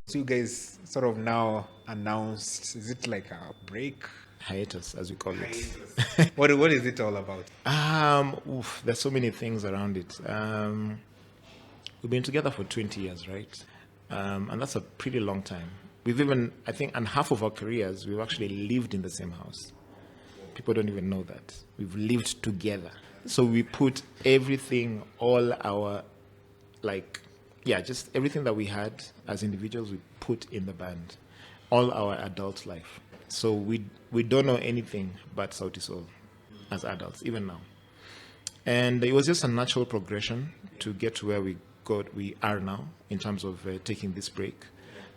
So you guys sort of now announced, is it like a break? Hiatus, as we call it. What is it all about? There's so many things around it. We've been together for 20 years, right? And that's a pretty long time. We've even, I think, and half of our careers, we've actually lived in the same house. People don't even know that. We've lived together. So we put everything, all our, just everything that we had as individuals, we put in the band, all our adult life. So we don't know anything but Sauti Sol as adults, even now. And it was just a natural progression to get to where we are now in terms of taking this break.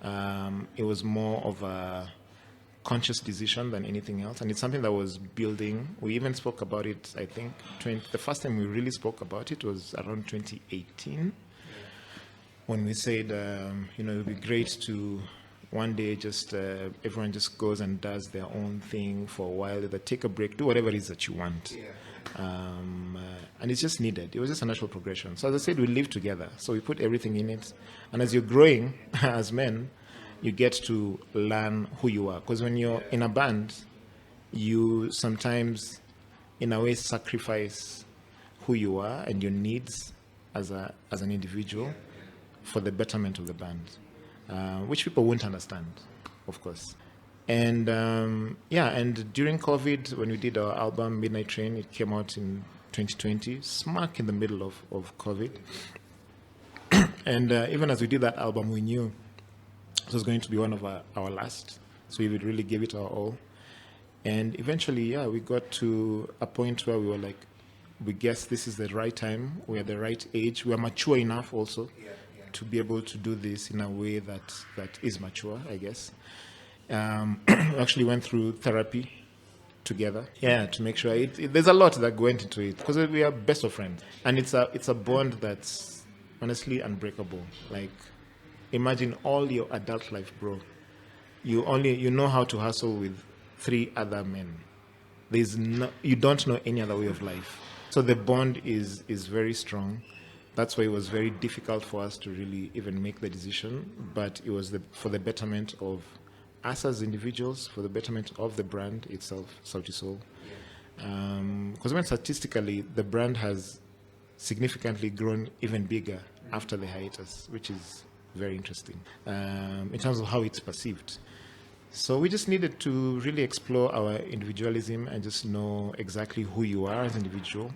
It was more of a conscious decision than anything else, and it's something that was building. We even spoke about it, I think, the first time we really spoke about it was around 2018, when we said, it would be great to one day just everyone just goes and does their own thing for a while, either take a break, do whatever it is that you want. And it's just needed. It was just a natural progression. So as I said, we live together. So we put everything in it. And as you're growing as men, you get to learn who you are. Because when you're in a band, you sometimes, in a way, sacrifice who you are and your needs as an individual for the betterment of the band, which people won't understand, of course. And and during COVID, when we did our album Midnight Train, it came out in 2020, smack in the middle of COVID. And even as we did that album, we knew it was going to be one of our last. So we would really give it our all. And eventually, we got to a point where we were like, we guess this is the right time. We're the right age. We are mature enough also to be able to do this in a way that is mature, I guess. We actually went through therapy together, to make sure there's a lot that went into it, because we are best of friends, and it's a bond that's honestly unbreakable. Like, imagine all your adult life, bro. You know how to hustle with 3 other men. You don't know any other way of life. So the bond is very strong. That's why it was very difficult for us to really even make the decision, but it was for the betterment of us as individuals, for the betterment of the brand itself, Sauti Sol. Because when statistically, the brand has significantly grown even bigger after the hiatus, which is very interesting in terms of how it's perceived. So we just needed to really explore our individualism and just know exactly who you are as an individual.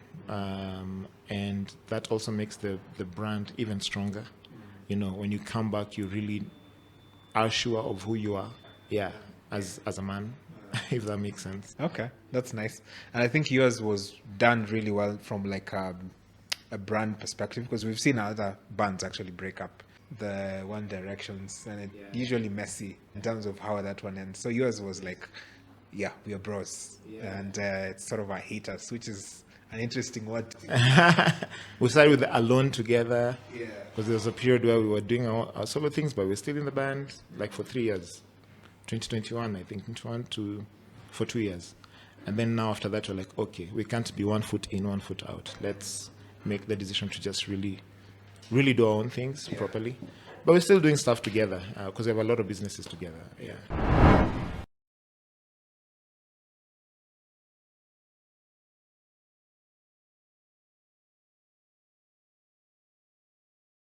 And that also makes the brand even stronger. When you come back, you really are sure of who you are. As a man, if that makes sense. Okay, that's nice. And I think yours was done really well from like a brand perspective, because we've seen other bands actually break up, the One Directions, and it's usually messy in terms of how that one ends. So yours was like, we are bros, and it's sort of a haters, which is an interesting word. We started with Alone together, because there was a period where we were doing our solo things, but we were still in the band like for 3 years. 2021, I think, for 2 years. And then now after that, we're like, okay, we can't be 1 foot in, 1 foot out. Let's make the decision to just really, really do our own things properly. But we're still doing stuff together because we have a lot of businesses together.